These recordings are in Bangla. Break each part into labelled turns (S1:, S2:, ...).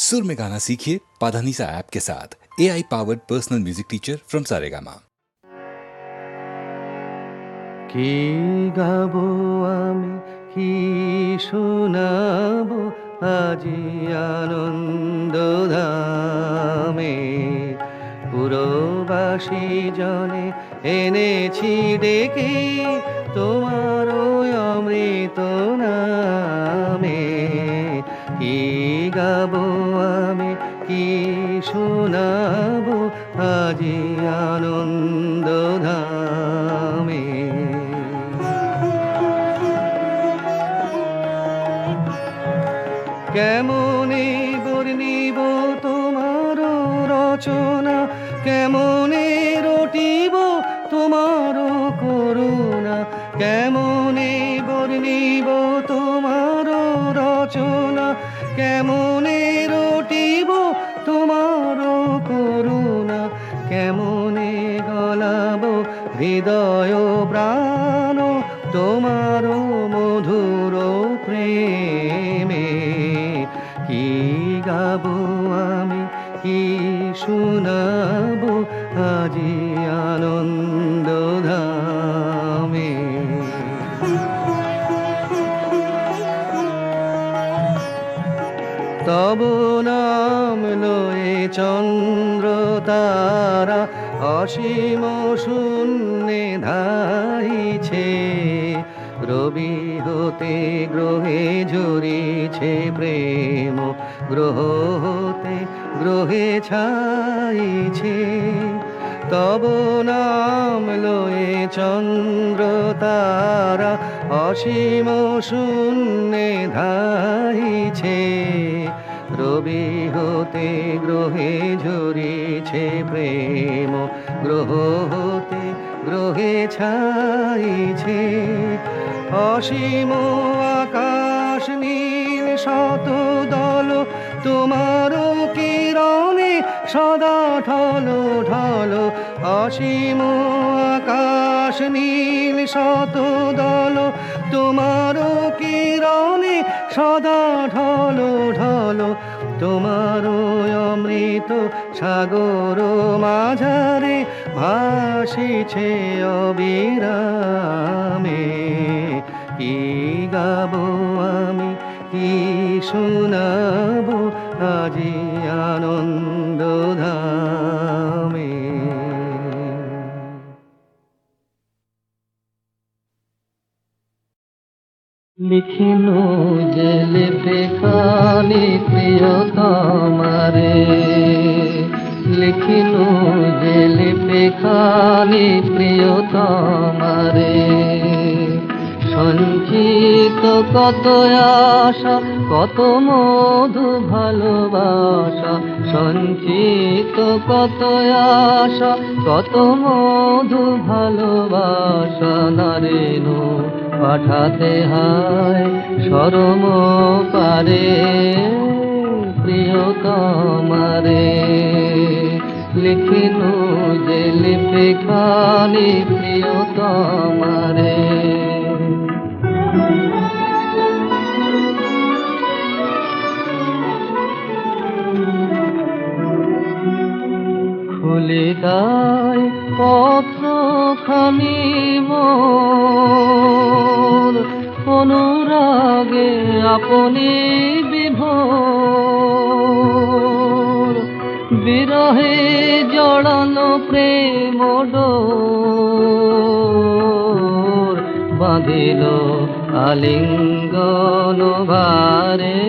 S1: सुर में गाना सीखिए पाधानीसा ऐप के साथ। AI powered personal music teacher from Saregama.
S2: কি গাবো আমি, কি শোনাবো আজি আনন্দ ধামে। পুরবাসী জনে এনেছি ডেকে তোমার ওই অমৃত নামে। কি গাবো আমি, কি শোনাবো আজি আনন্দ ধামে। কেমনে বর্ণিব তোমার রচনা, কেমনে রটিব তোমার করুণা। কেমনে বর্ণিব তোমার রচনা, কেমনে রটিব তোমার করুণা। কেমনে গলাব হৃদয় প্রাণ তোমার মধুর প্রেমে। কি গাবো আমি, কি শোনাবো আজি আনন্দ ধামে। তব নাম লয়ে চন্দ্র তারা অসীম শূন্যে ধাইছে। রবি হতে গ্রহে ঝরিছে প্রেম, গ্রহ হতে গ্রহে ছাইছে। তব নাম লয়ে চন্দ্র তারা অসীম শূন্যে ধাইছে। রবি হতে গ্রহে ঝরিছে প্রেম, গ্রহ হতে গ্রহে ছাইছে। অসীম আকাশ নীল শত দল তোমার কিরণে সদা ঢল ঢল। অসীম আকাশ নীল শত দল তোমার কিরণে সদা ঢল ঢল। তোমার অমৃত সাগর মাঝারে ভাসিছে অবিরামে। কি গাবো আমি, কি শোনাবো আজি আনন্দ ধামে। লিখিনু যে লিপে খানি প্রিয় তোমারে। লিখিনু যে লিপে খানি প্রিয় তোমারে। সঞ্চিত কত আশা, কত মধু ভালোবাসা। সঞ্চিত কত আশা, কত মধু ভালোবাসা। নারেনু পাঠাতে হয় শরম পারে প্রিয় তোমারে। লিখিনু যে লিপে খানি প্রিয় তোমারে। খুলে দায় পত্র খানি মোর, অনুরাগে আপনি বিভোর। বিরহে জড়ানো প্রেম ডোর, বাঁধিল আলিঙ্গন ভারে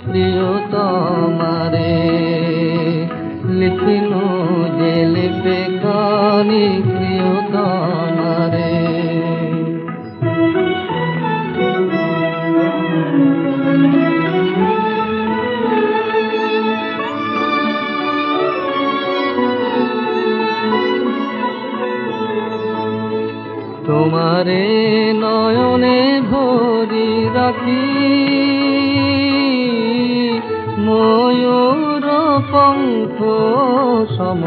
S2: প্রিয় তোমারে। লিখিনু যে লিপে খানি প্রিয় তোমারে। তোমারে নয়নে ভরি রাখি, ময়ূর পঙ্খ সম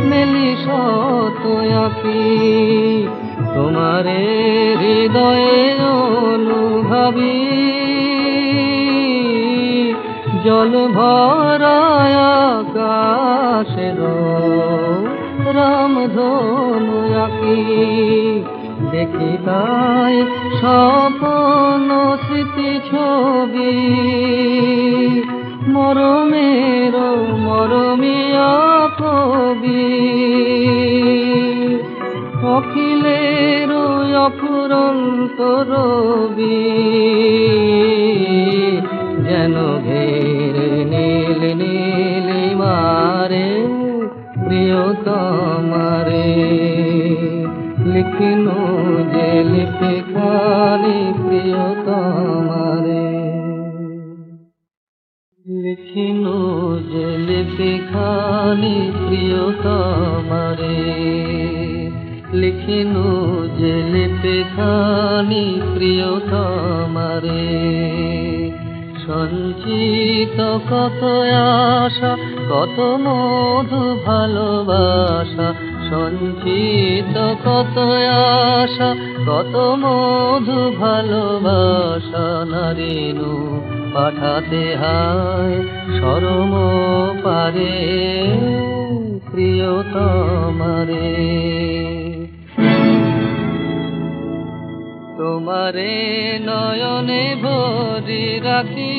S2: মেলি শত আঁকি। তোমারে হৃদয়ে অনুভাবী জল ভরা আকাশের রামধনু আঁকি, দেখি তাই স্বপ্ন স্মৃতি ছবি, মরমের মরমিয়া কবি, অখিলের অফুরন্ত রবি, যেন ঘেরে নীল নীল মারে প্রিয়তমারে, লিখিনু যে লিপি খালি প্রিয়তমারে, লিখিনু যে লিপি খালি প্রিয়তমারে, লিখিনু যে লিপি খালি প্রিয়তমারে। সঞ্চিত কত আশা, কত মধু ভালোবাসা, সঞ্চিত কত আশা, কত মধু ভালোবাসা, নারিনু পাঠাতে হায় শরম পারে প্রিয়তমারে। তোমারে নয়নে ভরি রাখি,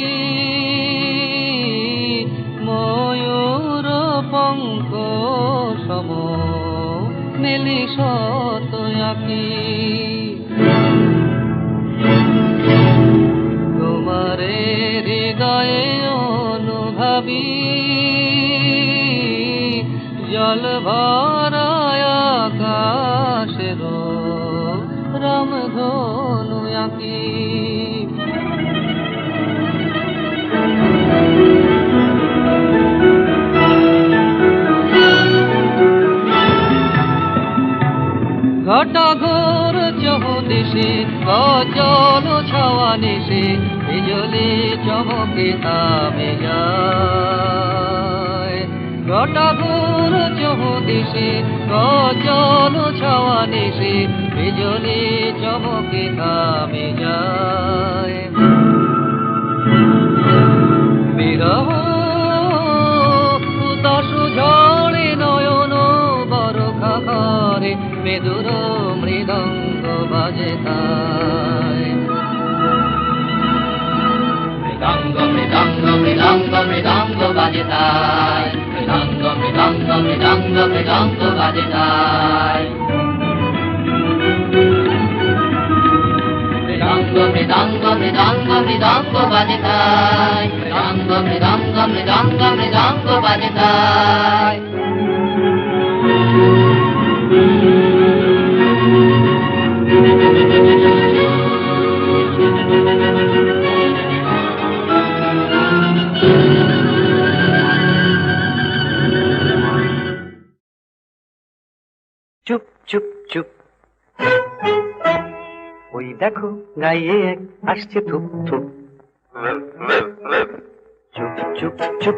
S2: ময়ূর পঙ্ক সম মেলি শত আঁকি, তোমারে হৃদয়ে অনুভাবী, জল ভরা আকাশের রামধনু আঁকি। ঘটা ঘোর চৌদিশে গজল ছাওয়া নিশে, বিজলি চমকে থামে যায়। ঘটা ঘোর চৌদিশে গজল ছাওয়া নিশে, বিজলি চমকে থামে যায়। বিরহ উদাসু ঝড়ে নয়ন বরখা ঘরে, মেদুর মৃদঙ্গ বাজে তাই। মৃদঙ্গ মৃদঙ্গ মৃদঙ্গ মৃদঙ্গ বাজে তাই, মৃদঙ্গ মৃদঙ্গ মৃদঙ্গ মৃদঙ্গ বাজে তাই। মৃদঙ্গ মৃদঙ্গ মৃদঙ্গ মৃদঙ্গ বাজে তাই, মৃদঙ্গ মৃদঙ্গ মৃদঙ্গ মৃদঙ্গ বাজে তাই।
S3: চুপ চুপ চুপ, ওই দেখো গায়ে এক আসছে থুপ থুপ। চুপ চুপ চুপ,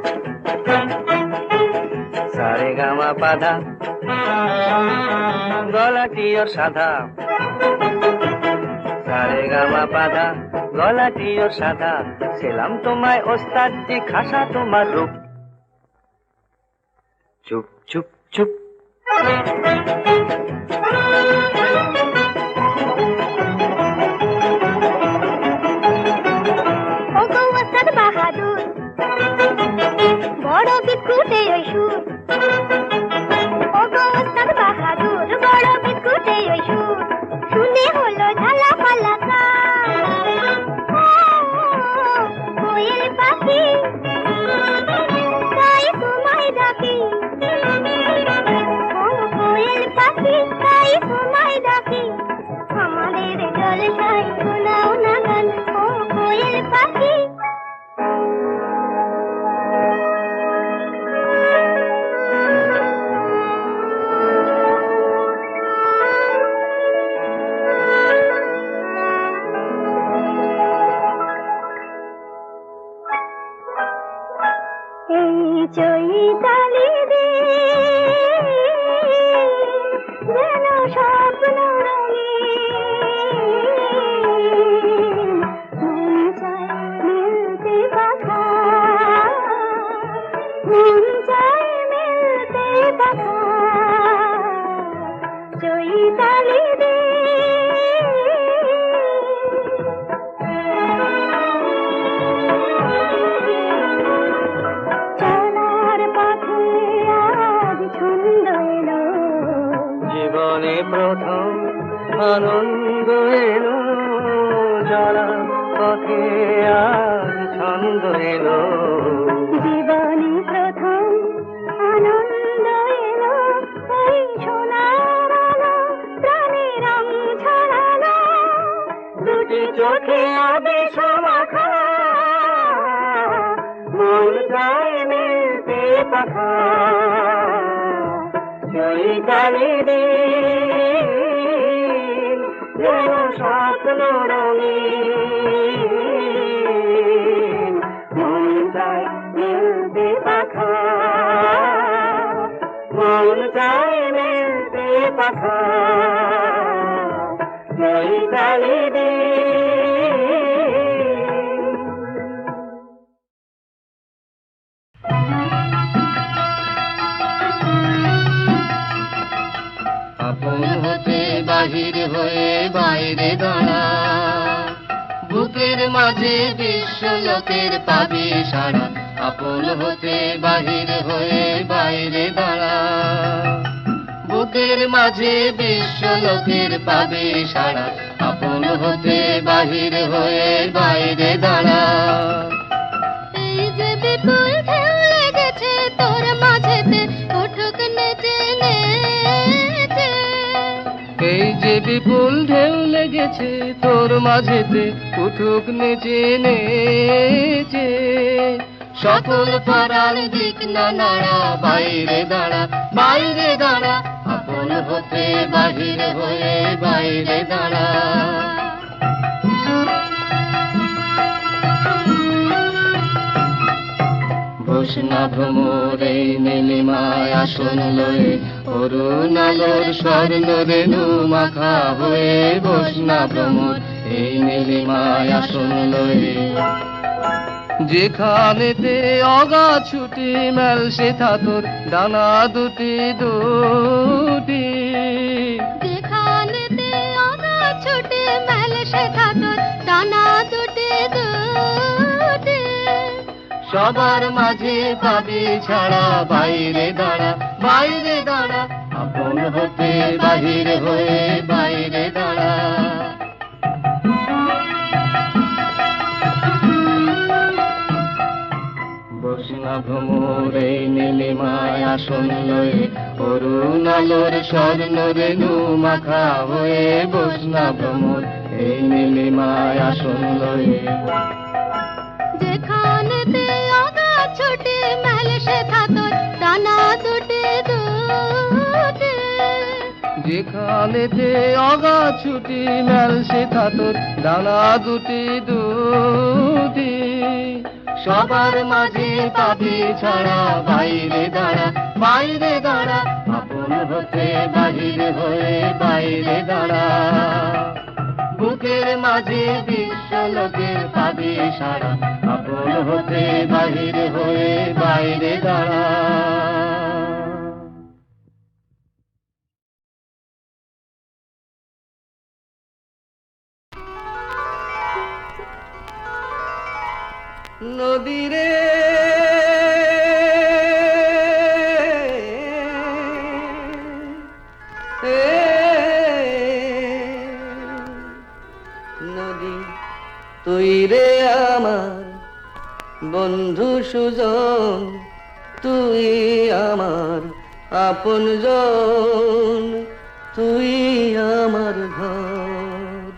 S3: সারে গামা পাধা, গলাটি ওর সাদা, সারে গামা পাধা, গলাটি ওর সাদা, সেলাম তোমায় ওস্তাদজি খাসা তোমার রূপ। চুপ চুপ চুপ,
S4: বড় বিস্কুটে ওই সুর, ও গো ওস্তাদ বাহাদুর, বড় বিস্কুটে ওই সুর, শুনে হলো ঝালা পালা কোয়েল পাখি, তাই তোমায় ডাকি, ও কোয়েল পাখি, তাই তোমায় ডাকি, আমাদের জলসায় শোনাও না গান, ও কোয়েল পাখি। চৈতালি রে যেন স্বপ্ন রঙিন, মন চায় মিলতে কথা,
S3: আনন্দ এলো চলা পথে আর ছন্দ এলো
S4: জীবনে প্রথম আনন্দ এলো এই সোনার আলো প্রাণে রং ছড়ালো দুটি চোখে আবেশ মাখা মন চায় মিলতে পাখা চৈতালি দিন যেন স্বপ্ন রঙিন মন চায় মিলতে পাখা মন চায় মিলতে পাখা চৈতালি দিন
S2: আপন হতে বাহির হয়ে বাইরে দাঁড়া বুকের মাঝে বিশ্ব লোকের পাবি সারা আপন হতে বাহির হয়ে বাইরে দাঁড়া বুকের মাঝে বিশ্ব লোকের পাবি সারা আপন হতে বাহির হয়ে বাইরে দাঁড়া
S4: এই যে বিপুল ঢেউ লেগেছে তোর মাঝেতে উঠুক নেচে নেচে
S2: এই যে বিপুল ঢেউ লেগেছে তোর মাঝেতে উঠুক নেচে নেচে সকল পাড়ার দিক না নাড়া বাইরে দাঁড়া বাইরে দাঁড়া আপন হতে বাহির হয়ে বাইরে দাঁড়া বসনা ভ্রমর এই নীলিমায় আসন লয়ে অরুণ আলোর স্বর্ণ রেণু মাখা হয়ে বসনা ভ্রমর এই নীলিমায় আসন লয়ে যেখানেতে অগা ছুটি মেল সে থাতর ডানা দুটি দুটি
S4: যেখানেতে আগা ছুটে মেল শেখা তোর ডানা দুটি দুটি
S2: সবার মাঝে পাবি ছাড়া বাইরে দাঁড়া বাইরে দাঁড়া আপন হতে বাহির হয়ে বাইরে দাঁড়া বসনা ভ্রমর এই নীলিমায় আসন লয়ে অরুণ আলোর স্বর্ণ রেণু মাখা হয়ে বসনা ভ্রমর এই নীলিমায় আসন লয়ে
S4: যেখানেতে আগা ছুটে মেল শেখা তোর ডানা দুটি দুটি
S2: যেখানেতে অগা ছুটি মেল সে থাতর ডানা দুটি দুটি সবার মাঝে পাবি ছাড়া বাইরে দাঁড়া বাইরে দাঁড়া আপন হতে বাহির হয়ে বাইরে দাঁড়া বুকের মাঝে বিশ্ব লোকের পাবি সারা আপন হতে বাহির হয়ে বাইরে দাঁড়া নদীরে
S3: নদী তুই রে আমার বন্ধু সুজন তুই আমার আপনজন তুই আমার ঘর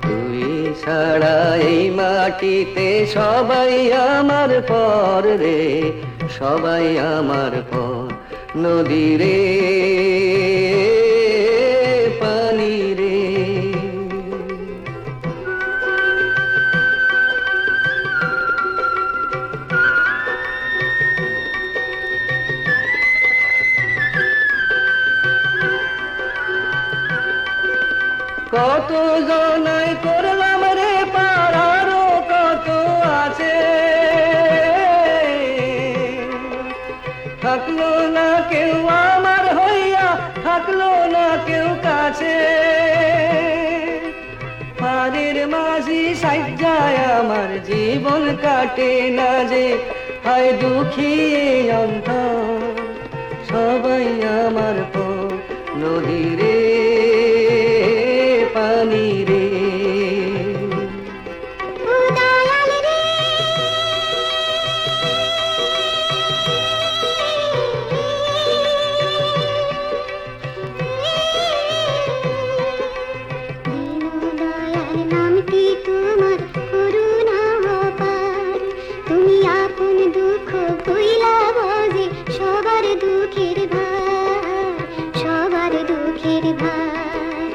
S3: তুই ছাড়া এই মাটিতে সবাই আমার পর রে সবাই আমার পর নদী রে পানি রে কত জনাই করলাম রে পাড়ারও কত আছে থাকলো না কেউ আমার হইয়া থাকলো না কেউ কাছে পাড়ের মাঝি সাজ্জায় আমার জীবন কাটে না যে হয় দুঃখী অন্তর সবাই আমার পর নদী রে পানি রে
S4: উদয়াল রে দীনদয়াল নামটি তোমার করুণা অপার তুমি আপন দুঃখ ভুইলা বোঝে সবার দুঃখের ভার সবার দুঃখের ভার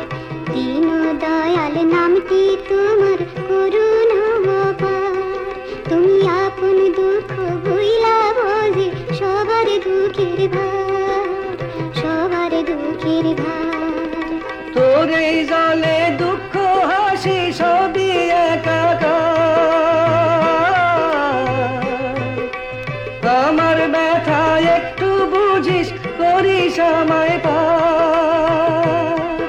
S4: দীনদয়াল নামটি তোমার করুণা অপার তুমি আপন দুঃখ ভুইলা বোঝে সবার দুঃখের ভার সবার দুঃখের ভার
S3: তোর এই জলে দুঃখ হাসি সবই একাকার আমার ব্যথা একটু বুঝিস করিস আমায় পার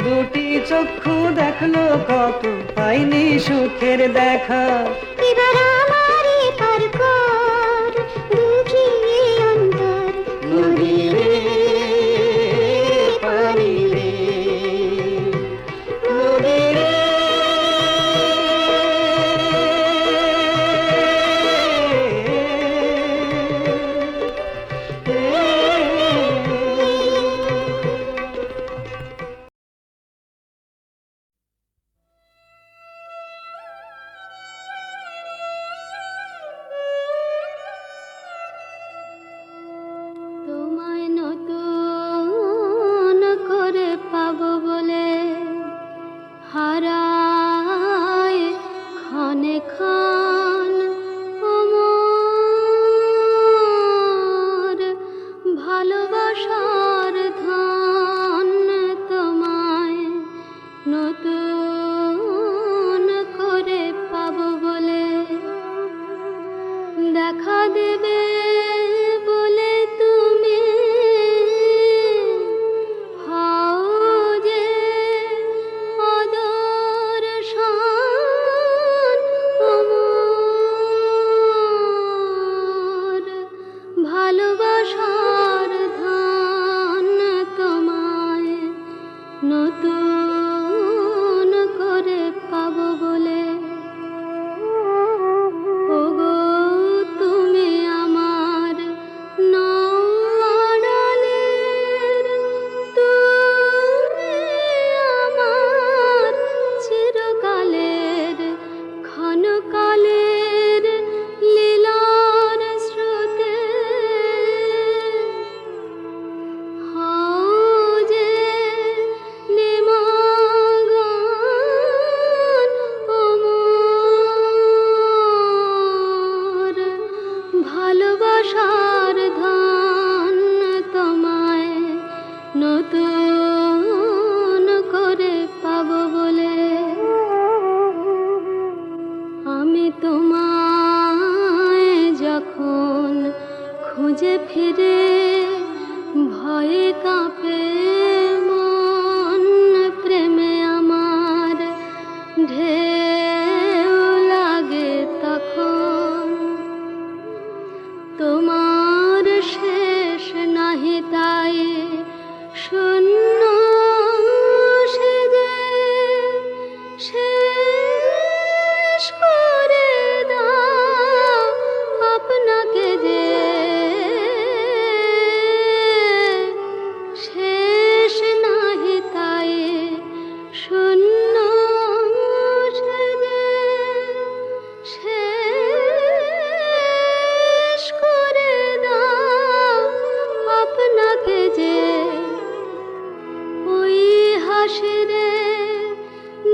S3: দুটি চক্ষু দেখলো কত পাইনি সুখের দেখা
S4: এবার আমারে পার কর দুঃখী অন্তর
S3: নদী রে পানি রে নদী রে
S5: তোমায় নতুন করে পাবো বলে হারায় ক্ষণে ক্ষণ আমার ভালোবাসার ধন তোমায় নতুন করে পাবো বলে দেখা দেবে বলে তুমি হও যে অদর্শন আমার ভালোবাসার ধন তোমায় নতুন করে পাবো বলে ওগো তুমি আমার নওয়াড়ালের তুমি আমার চিরকালের ক্ষণকালের লীলার স্রোতে হও যে নিমগ্ন অমর ভালোবাসার ধন তোমায় নতুন করে পাবো বলে আমি তোমায় যখন খুঁজে ফিরে ভয়ে কাঁপে মন প্রেমে আমার ঢেউ লাগে তখন তোমার শেষ নাহি তাই শূন্য সেজে শেষ করে দাও আপনাকে যে শেষ নাহি তাই শূন্য সেজে শেষ করে দাও আপনাকে যে ওই হাসিরে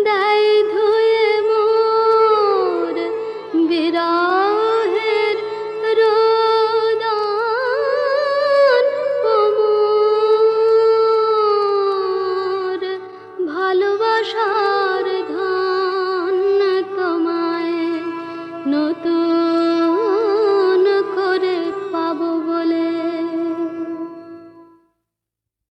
S5: দেয় ধুয়ে মোর বিরহের রোদন মোর ভালোবাসার ধন তোমায় নতুন